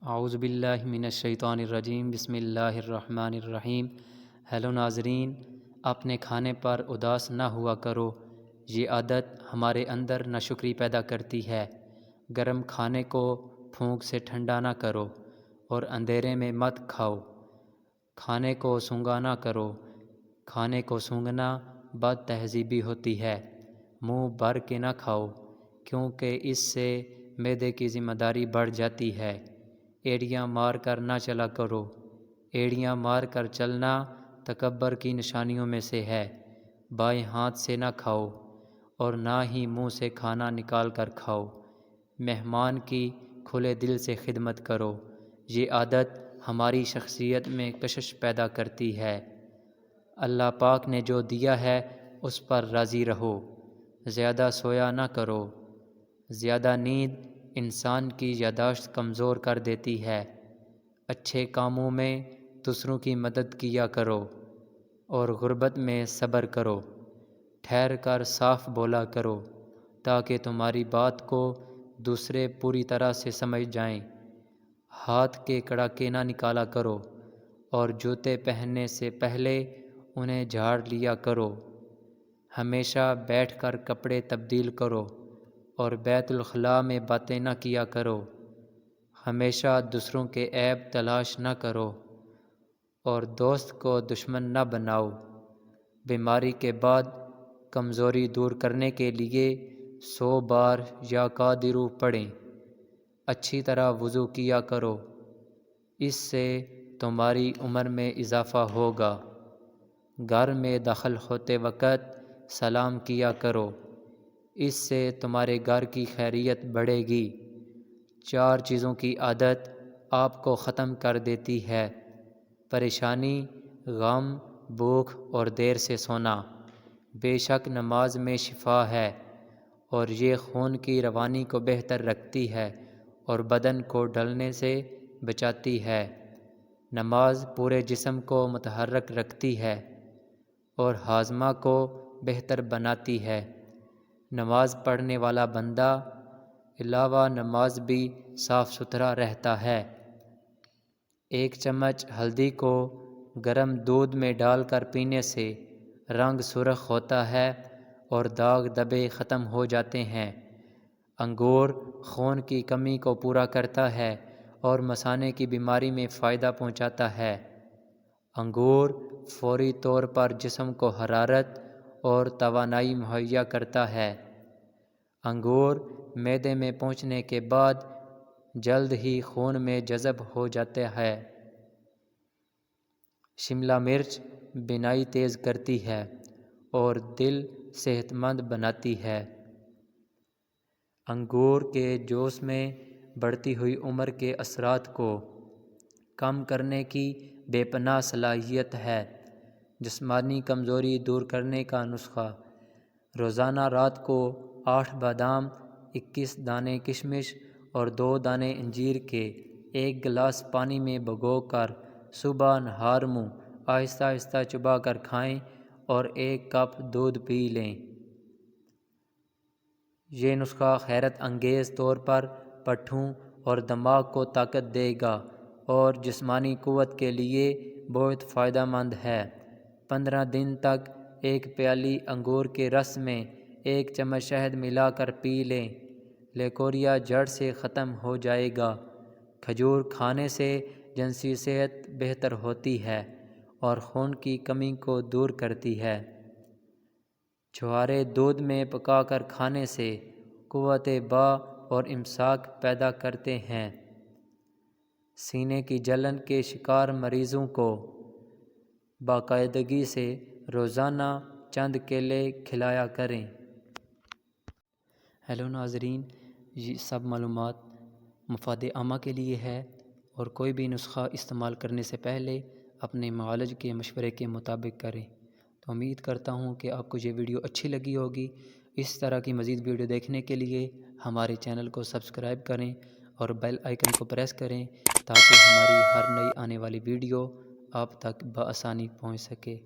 اعوذ باللہ من الشیطان الرجیم، بسم اللہ الرحمن الرحیم۔ ہیلو ناظرین، اپنے کھانے پر اداس نہ ہوا کرو، یہ عادت ہمارے اندر ناشکری پیدا کرتی ہے۔ گرم کھانے کو پھونک سے ٹھنڈا نہ کرو اور اندھیرے میں مت کھاؤ۔ کھانے کو سونگھا نہ کرو، کھانے کو سونگھنا بد تہذیبی ہوتی ہے۔ منہ بھر کے نہ کھاؤ کیونکہ اس سے معدے کی ذمہ داری بڑھ جاتی ہے۔ ایڑیاں مار کر نہ چلا کرو، ایڑیاں مار کر چلنا تکبر کی نشانیوں میں سے ہے۔ بائیں ہاتھ سے نہ کھاؤ اور نہ ہی منہ سے کھانا نکال کر کھاؤ۔ مہمان کی کھلے دل سے خدمت کرو، یہ عادت ہماری شخصیت میں کشش پیدا کرتی ہے۔ اللہ پاک نے جو دیا ہے اس پر راضی رہو۔ زیادہ سویا نہ کرو، زیادہ نیند انسان کی یادداشت کمزور کر دیتی ہے۔ اچھے کاموں میں دوسروں کی مدد کیا کرو اور غربت میں صبر کرو۔ ٹھہر کر صاف بولا کرو تاکہ تمہاری بات کو دوسرے پوری طرح سے سمجھ جائیں۔ ہاتھ کے کڑاکے نہ نکالا کرو اور جوتے پہننے سے پہلے انہیں جھاڑ لیا کرو۔ ہمیشہ بیٹھ کر کپڑے تبدیل کرو اور بیت الخلاء میں باتیں نہ کیا کرو۔ ہمیشہ دوسروں کے عیب تلاش نہ کرو اور دوست کو دشمن نہ بناؤ۔ بیماری کے بعد کمزوری دور کرنے کے لیے 100 بار یا قادروا پڑھیں۔ اچھی طرح وضو کیا کرو، اس سے تمہاری عمر میں اضافہ ہوگا۔ گھر میں داخل ہوتے وقت سلام کیا کرو، اس سے تمہارے گھر کی خیریت بڑھے گی۔ 4 چیزوں کی عادت آپ کو ختم کر دیتی ہے: پریشانی، غم، بھوک اور دیر سے سونا۔ بے شک نماز میں شفا ہے اور یہ خون کی روانی کو بہتر رکھتی ہے اور بدن کو ڈھلنے سے بچاتی ہے۔ نماز پورے جسم کو متحرک رکھتی ہے اور ہاضمہ کو بہتر بناتی ہے۔ نماز پڑھنے والا بندہ علاوہ نماز بھی صاف ستھرا رہتا ہے۔ 1 چمچ ہلدی کو گرم دودھ میں ڈال کر پینے سے رنگ سرخ ہوتا ہے اور داغ دھبے ختم ہو جاتے ہیں۔ انگور خون کی کمی کو پورا کرتا ہے اور مثانے کی بیماری میں فائدہ پہنچاتا ہے۔ انگور فوری طور پر جسم کو حرارت اور توانائی مہیا کرتا ہے۔ انگور معدے میں پہنچنے کے بعد جلد ہی خون میں جذب ہو جاتا ہے۔ شملہ مرچ بینائی تیز کرتی ہے اور دل صحت مند بناتی ہے۔ انگور کے جوس میں بڑھتی ہوئی عمر کے اثرات کو کم کرنے کی بے پناہ صلاحیت ہے۔ جسمانی کمزوری دور کرنے کا نسخہ: روزانہ رات کو 8 بادام، 21 دانے کشمش اور 2 دانے انجیر کے 1 گلاس پانی میں بھگو کر صبح نہار منہ آہستہ آہستہ چبا کر کھائیں اور 1 کپ دودھ پی لیں۔ یہ نسخہ حیرت انگیز طور پر پٹھوں اور دماغ کو طاقت دے گا اور جسمانی قوت کے لیے بہت فائدہ مند ہے۔ 15 دن تک 1 پیالی انگور کے رس میں 1 چمچ شہد ملا کر پی لیں، لیکوریا جڑ سے ختم ہو جائے گا۔ کھجور کھانے سے جنسی صحت بہتر ہوتی ہے اور خون کی کمی کو دور کرتی ہے۔ چھوہارے دودھ میں پکا کر کھانے سے قوت با اور امساک پیدا کرتے ہیں۔ سینے کی جلن کے شکار مریضوں کو باقاعدگی سے روزانہ چند کیلے کھلایا کریں۔ ہیلو ناظرین، یہ سب معلومات مفاد عامہ کے لیے ہے اور کوئی بھی نسخہ استعمال کرنے سے پہلے اپنے معالج کے مشورے کے مطابق کریں۔ تو امید کرتا ہوں کہ آپ کو یہ ویڈیو اچھی لگی ہوگی۔ اس طرح کی مزید ویڈیو دیکھنے کے لیے ہمارے چینل کو سبسکرائب کریں اور بیل آئیکن کو پریس کریں تاکہ ہماری ہر نئی آنے والی ویڈیو آپ تک بآسانی پہنچ سکے۔